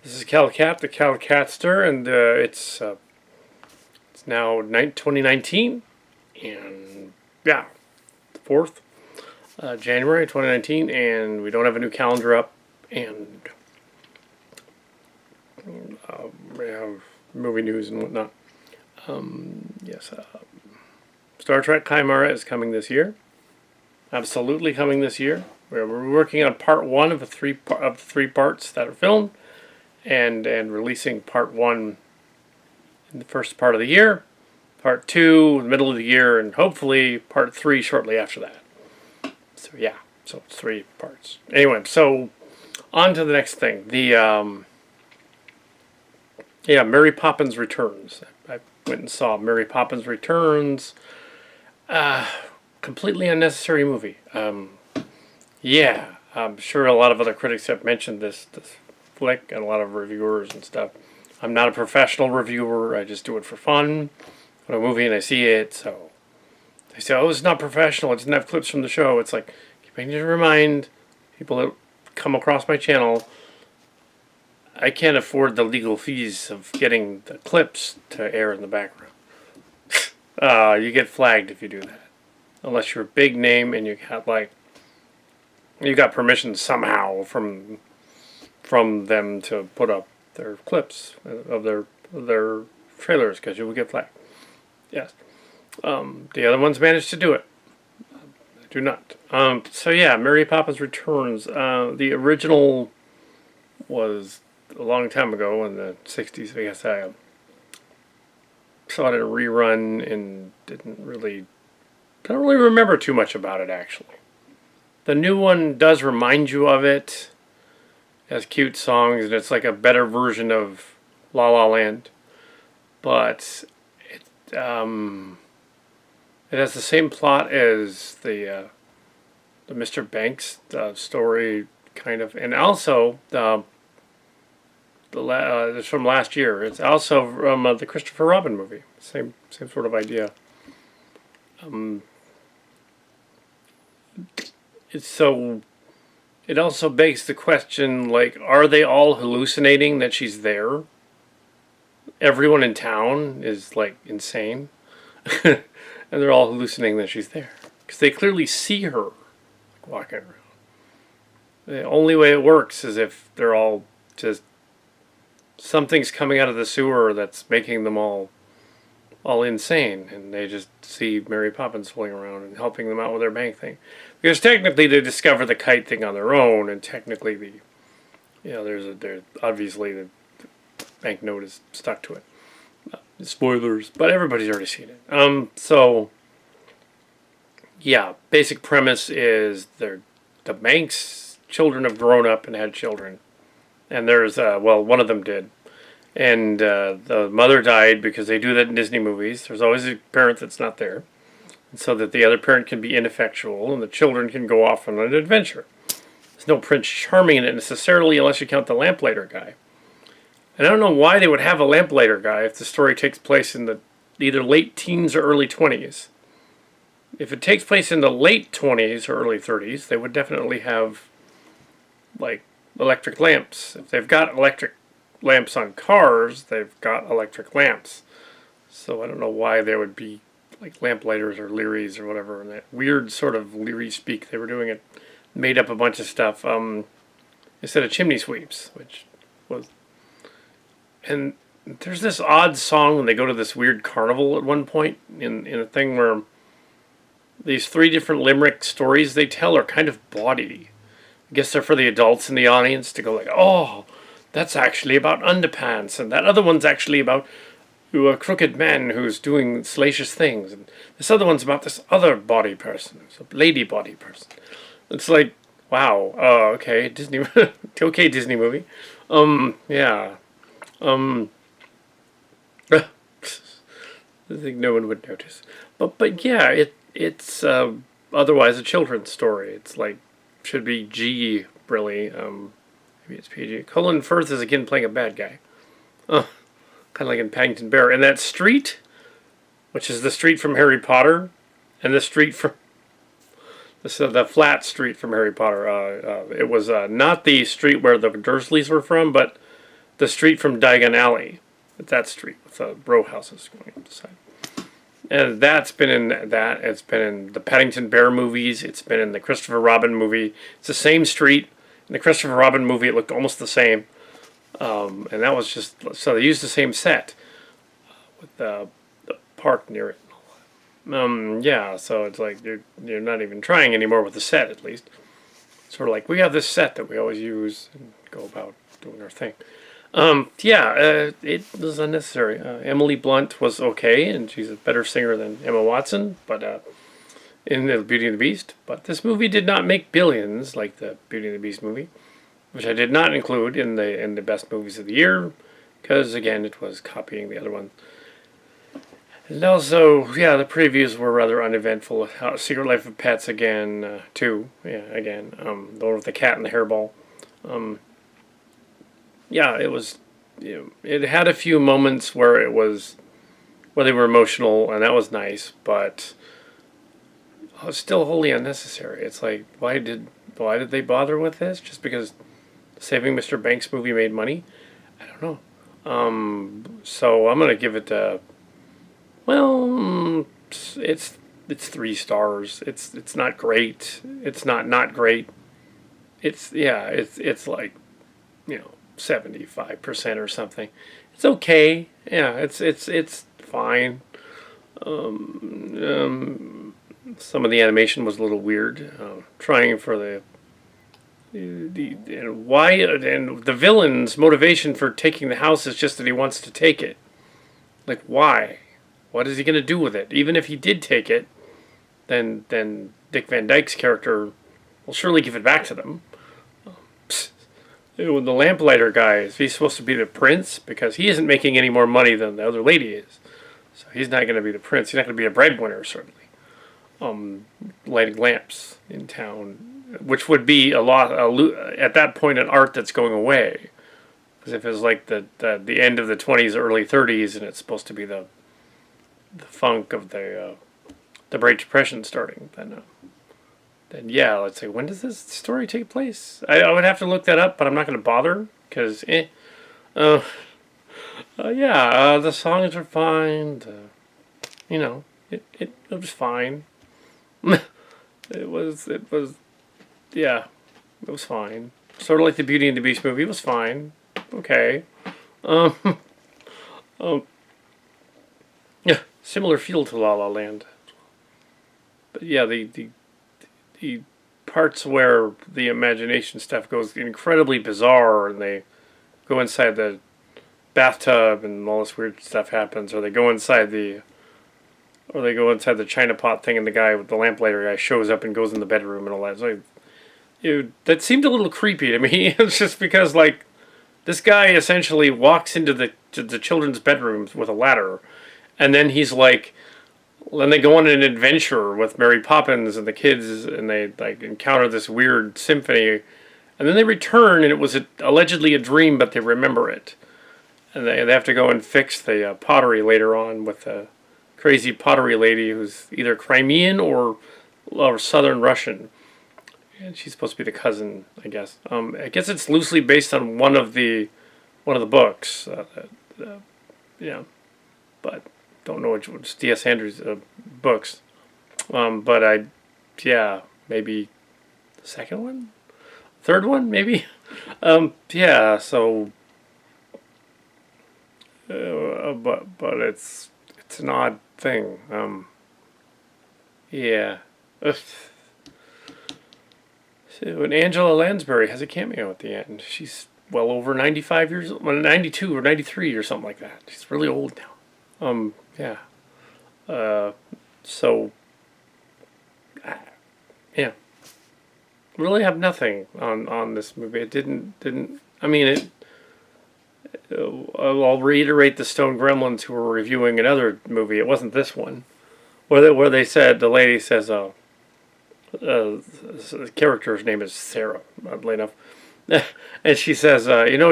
This is Kal Kat, the Kal Katster, and it's now 2019, and yeah, the 4th January 2019, and we don't have a new calendar up, and we have movie news and whatnot. Yes, Star Trek Chimera is coming this year. Absolutely coming this year. We're working on part 1 of the three parts that are filmed, and releasing part 1 in the first part of the year, part 2 in the middle of the year, and hopefully part 3 shortly after that. So yeah, so it's 3 parts. Anyway, so on to the next thing. Mary Poppins Returns. I went and saw Mary Poppins Returns. Completely unnecessary movie. Yeah, I'm sure a lot of other critics have mentioned this flick, and a lot of reviewers and stuff. I'm not a professional reviewer. I just do it for fun. When a movie and I see it, so they say, "Oh, it's not professional. It doesn't have clips from the show." It's like, I need to remind people that come across my channel, I can't afford the legal fees of getting the clips to air in the background. You get flagged if you do that, unless you're a big name and you got permission somehow from them to put up their clips of their trailers, because you will get flagged. Yes. The other ones managed to do it. I do not. So yeah, Mary Poppins Returns. The original was a long time ago in the 60s. I guess I saw it in a rerun and don't really remember too much about it, actually. The new one does remind you of it. It has cute songs, and it's like a better version of La La Land. But it has the same plot as the Mr. Banks story, kind of, and also it's from last year. It's also from the Christopher Robin movie. Same sort of idea. It also begs the question, like, are they all hallucinating that she's there? Everyone in town is, like, insane. And they're all hallucinating that she's there. Because they clearly see her, like, walking around. The only way it works is if they're all just... something's coming out of the sewer that's making them all insane, and they just see Mary Poppins fooling around and helping them out with their bank thing. Because technically they discover the kite thing on their own, and technically there's obviously the banknote is stuck to it. Spoilers, but everybody's already seen it. So yeah, basic premise is the bank's children have grown up and had children, and there's one of them did. And the mother died, because they do that in Disney movies. There's always a parent that's not there, and so that the other parent can be ineffectual and the children can go off on an adventure. There's no Prince Charming in it necessarily, unless you count the lamplighter guy. And I don't know why they would have a lamplighter guy if the story takes place in the either late teens or early 20s. If it takes place in the late 20s or early 30s, they would definitely have, like, electric lamps. If they've got electric lamps on cars, they've got electric lamps. So I don't know why there would be like lamplighters or Learys or whatever, and that weird sort of Leary speak they were doing. It made up a bunch of stuff instead of chimney sweeps, which was... And there's this odd song when they go to this weird carnival at one point in a thing where these 3 different limerick stories they tell are kind of bawdy. I guess they're for the adults in the audience to go like, oh, that's actually about underpants, and that other one's actually about a crooked man who's doing salacious things, and this other one's about this other body person, it's a lady body person. It's like, wow, okay, Disney, okay, Disney movie. Yeah. I think no one would notice. But yeah, it's otherwise a children's story. It's like, should be G, really, maybe it's PG. Colin Firth is again playing a bad guy. Kind of like in Paddington Bear. And that street, which is the street from Harry Potter, and the street from... the flat street from Harry Potter. It was not the street where the Dursleys were from, but the street from Diagon Alley. That street with the row houses going up the side. And that's been in that. It's been in the Paddington Bear movies. It's been in the Christopher Robin movie. It's the same street. In the Christopher Robin movie, it looked almost the same. And that was just, so they used the same set with the park near it. Yeah, so it's like you're not even trying anymore with the set, at least. Sort of like, we have this set that we always use and go about doing our thing. It was unnecessary. Emily Blunt was okay, and she's a better singer than Emma Watson, but in the Beauty and the Beast. But this movie did not make billions like the Beauty and the Beast movie, which I did not include in the best movies of the year, because again, it was copying the other one. And also, yeah, the previews were rather uneventful. Secret Life of Pets again, too. Yeah, again, the one with the cat and the hairball. Yeah, it was. It had a few moments where they were emotional, and that was nice. But it was still wholly unnecessary. It's like, why did they bother with this? Just because Saving Mr. Banks movie made money? I don't know. So I'm gonna give it a. Well, it's 3 stars. It's not great. It's not great. It's like, 75% or something. It's okay. Yeah, it's fine. Some of the animation was a little weird. Trying for the and why, and the villain's motivation for taking the house is just that he wants to take it. Like, why? What is he going to do with it? Even if he did take it, then Dick Van Dyke's character will surely give it back to them. The lamplighter guy, is he supposed to be the prince? Because he isn't making any more money than the other lady is. So he's not going to be the prince. He's not going to be a breadwinner, certainly. Lighting lamps in town, which would be at that point, an art that's going away. Because if it's like the end of the 20s, early 30s, and it's supposed to be the funk of the Great Depression starting, then yeah, let's say, when does this story take place? I would have to look that up, but I'm not going to bother, because the songs are fine. It was fine. it was fine. Sort of like the Beauty and the Beast movie. It was fine. Okay. Yeah, similar feel to La La Land. But yeah, the parts where the imagination stuff goes incredibly bizarre, and they go inside the bathtub and all this weird stuff happens, or they go inside the China pot thing, and the guy with the lamplighter guy shows up and goes in the bedroom and all that. So, that seemed a little creepy to me. It's just because, like, this guy essentially walks into the children's bedrooms with a ladder, and then he's like, then they go on an adventure with Mary Poppins and the kids, and they like encounter this weird symphony, and then they return, and it was allegedly a dream, but they remember it, and they have to go and fix the pottery later on with the crazy pottery lady who's either Crimean or Southern Russian, and she's supposed to be the cousin, I guess. I guess it's loosely based on one of the books, but don't know which one's D.S. Andrews' books. But maybe the second one? Third one, maybe? So... but it's an odd thing. So, and Angela Lansbury has a cameo at the end. She's well over 95 years old. 92 or 93 or something like that. She's really old now. Really have nothing on this movie. It didn't. I mean, I'll reiterate the Stone Gremlins who were reviewing another movie. It wasn't this one, where they said, the lady says, the character's name is Sarah, oddly enough, and she says,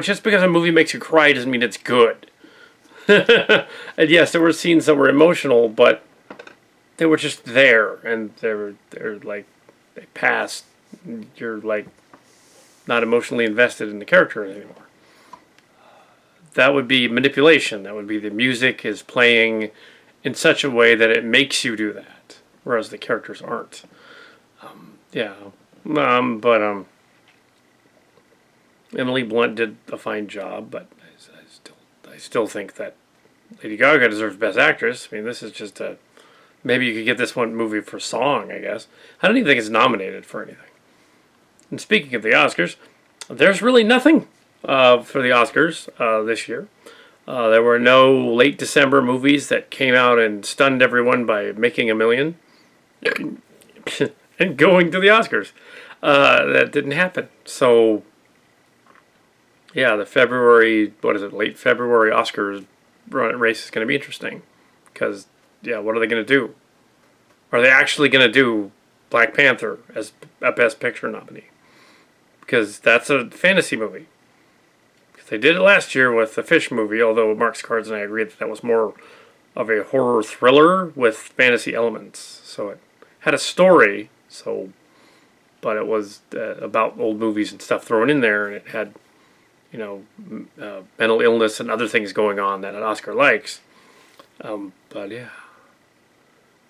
just because a movie makes you cry doesn't mean it's good. And yes, there were scenes that were emotional, but they were just there, and they're like, they passed. You're like not emotionally invested in the character anymore. that would be manipulation. That would be the music is playing in such a way that it makes you do that, whereas the characters aren't. Yeah, but Emily Blunt did a fine job, but I still think that Lady Gaga deserves Best Actress. I mean, this is just a maybe you could get this one movie for song. I guess I don't even think it's nominated for anything. And speaking of the Oscars, there's really nothing for the Oscars this year. There were no late December movies that came out and stunned everyone by making $1 million and going to the Oscars. That didn't happen. So, yeah, the late February Oscars race is going to be interesting. Because, yeah, what are they going to do? Are they actually going to do Black Panther as a Best Picture nominee? Because that's a fantasy movie. They did it last year with the Fish movie, although Mark's Cards and I agreed that was more of a horror thriller with fantasy elements. So it had a story, but it was about old movies and stuff thrown in there, and it had, mental illness and other things going on that an Oscar likes. But yeah.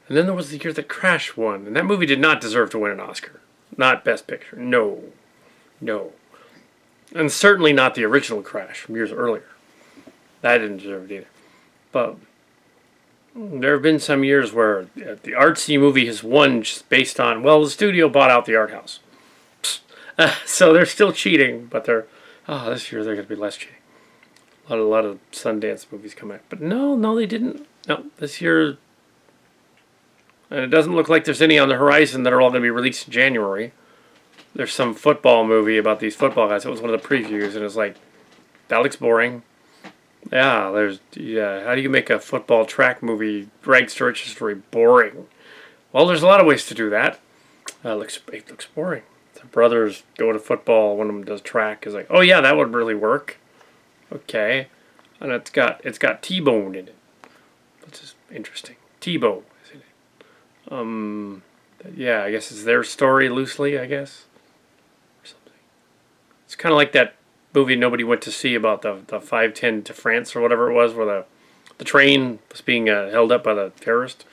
And then there was the year that Crash won, and that movie did not deserve to win an Oscar. Not Best Picture. No. And certainly not the original Crash from years earlier. That didn't deserve it either. But there have been some years where the artsy movie has won just based on, the studio bought out the art house. So they're still cheating, but this year they're going to be less cheating. A lot of Sundance movies come out. But no, they didn't. No, this year, and it doesn't look like there's any on the horizon that are all going to be released in January. There's some football movie about these football guys. It was one of the previews, and it's like, that looks boring. Yeah, how do you make a football track movie, rags to riches story, boring? Well, there's a lot of ways to do that. It looks boring. The brothers go to football, one of them does track. Is like, oh yeah, that would really work. Okay. And it's got T-Bone in it. Which is interesting. T-Bone is in it. Yeah, I guess it's their story loosely, I guess. It's kind of like that movie nobody went to see about the 510 to France or whatever it was, where the train was being held up by the terrorist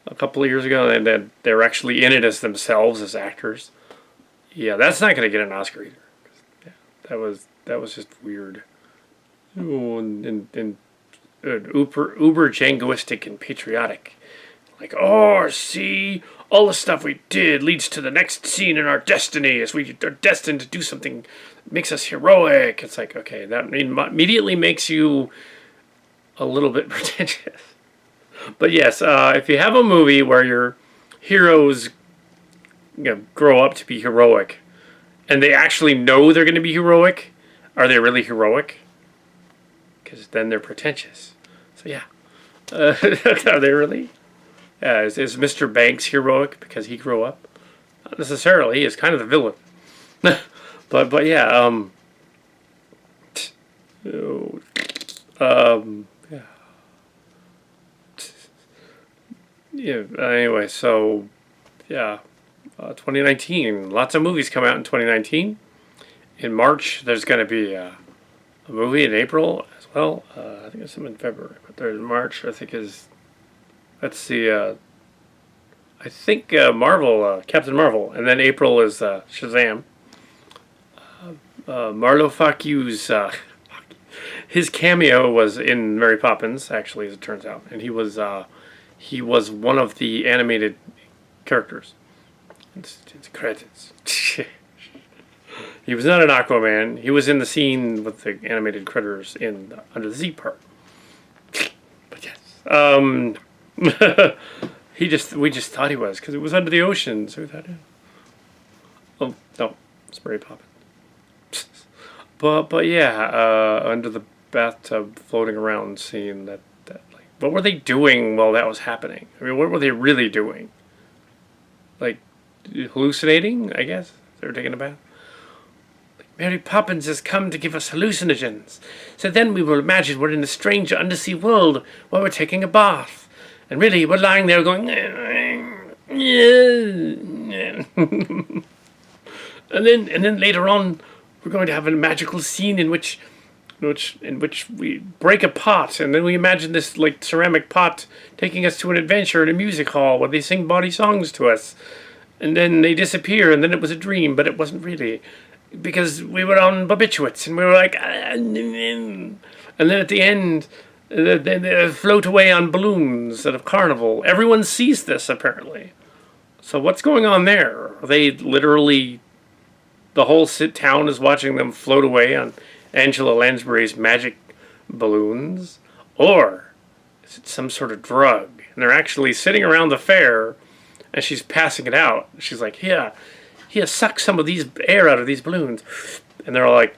a couple of years ago, and then they were actually in it as themselves as actors. Yeah, that's not going to get an Oscar either. Yeah, that was just weird. Oh, and uber jingoistic and patriotic. Like, see, all the stuff we did leads to the next scene in our destiny, as we are destined to do something that makes us heroic. It's like, okay, that immediately makes you a little bit pretentious. But yes, if you have a movie where your heroes grow up to be heroic, and they actually know they're going to be heroic, are they really heroic? Because then they're pretentious. So yeah. Are they really? Is Mr. Banks heroic because he grew up? Not necessarily. He is kind of the villain. but yeah. Yeah. Anyway, so yeah. 2019. Lots of movies come out in 2019. In March, there's going to be a movie in April as well. I think it's some in February, but there's March. I think is. Let's see. I think Marvel, Captain Marvel, and then April is Shazam. Marlo Facu's his cameo was in Mary Poppins, actually, as it turns out, and he was one of the animated characters. It's credits. He was not an Aquaman. He was in the scene with the animated critters in the Under the Sea part. But yes. We just thought he was because it was under the ocean. So we thought, yeah. Oh no, it's Mary Poppins. but yeah, under the bathtub, floating around, seeing that like, what were they doing while that was happening? I mean, what were they really doing? Like hallucinating? I guess they were taking a bath. Mary Poppins has come to give us hallucinogens. So then we will imagine we're in a strange undersea world while we're taking a bath. And really, we're lying there going... and then later on, we're going to have a magical scene in which in which we break a pot, and then we imagine this like ceramic pot taking us to an adventure in a music hall where they sing bawdy songs to us, and then they disappear, and then it was a dream, but it wasn't really, because we were on barbiturates, and we were like, and then at the end, they float away on balloons at a carnival. Everyone sees this apparently. So what's going on there? Are they literally, the whole town is watching them float away on Angela Lansbury's magic balloons? Or is it some sort of drug? And they're actually sitting around the fair, and she's passing it out. She's like, here, suck some of these air out of these balloons. And they're all like,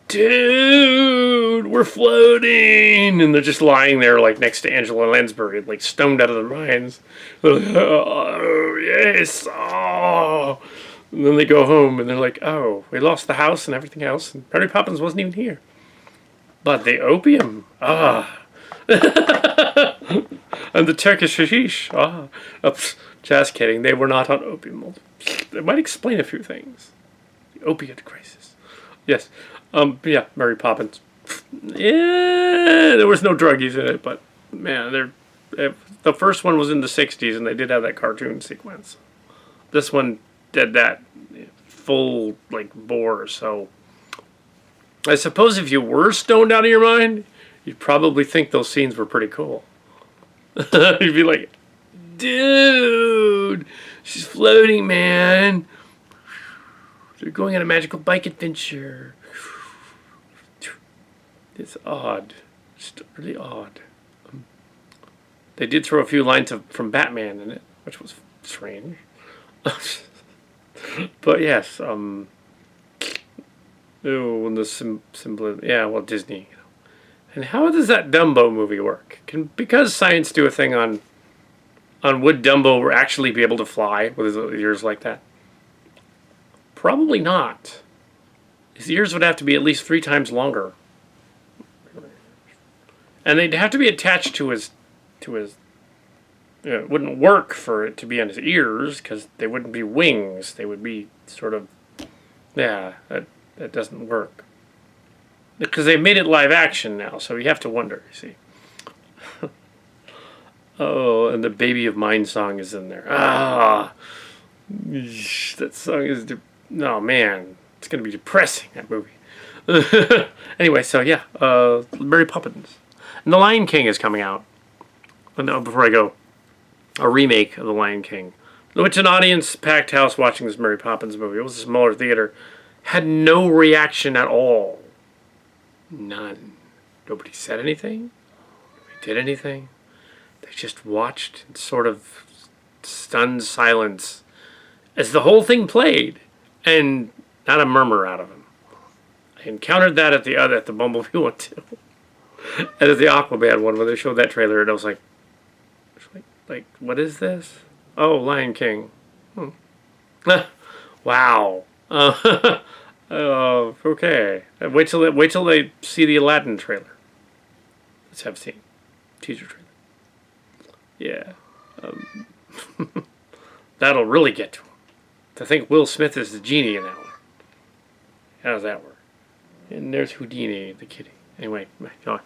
dude, we're floating. And they're just lying there like next to Angela Lansbury, like stoned out of their minds. Oh, yes. Oh. And then they go home and they're like, oh, we lost the house and everything else. And Mary Poppins wasn't even here. But the opium. Ah. And the Turkish hashish. Ah. Oops. Just kidding. They were not on opium. That might explain a few things. The opiate crisis. Yes. Yeah, Mary Poppins. Yeah, there was no druggies in it, but man, the first one was in the 60s, and they did have that cartoon sequence. This one did that full, like, bore, so I suppose if you were stoned out of your mind, you'd probably think those scenes were pretty cool. You'd be like, dude, she's floating, man. They're going on a magical bike adventure. It's odd. It's really odd. They did throw a few lines from Batman in it, which was strange. But yes, and the symbol, yeah, well, Disney. You know. And how does that Dumbo movie work? Because science do a thing on would Dumbo actually be able to fly with his ears like that? Probably not. His ears would have to be at least 3 times longer. And they'd have to be attached to his it wouldn't work for it to be on his ears, because they wouldn't be wings. They would be sort of, yeah, that doesn't work. Because they made it live action now, so you have to wonder, you see. Oh, and the Baby of Mine song is in there. Ah, that song is, oh man, it's going to be depressing, that movie. Anyway, so yeah, Mary Poppins. And The Lion King is coming out. No, before I go, a remake of The Lion King, which an audience-packed house watching this Mary Poppins movie. It was a smaller theater. Had no reaction at all. None. Nobody said anything. Nobody did anything. They just watched in sort of stunned silence as the whole thing played, and not a murmur out of them. I encountered that at the Bumblebee one too. And at the Aquaman one, when they showed that trailer, and I was like, what is this? Oh, Lion King. Wow. Okay. Wait till they see the Aladdin trailer. Let's have a scene. Teaser trailer. Yeah. That'll really get to him. To think Will Smith is the genie in that one. How does that work? And there's Houdini, the kitty. Anyway, go on.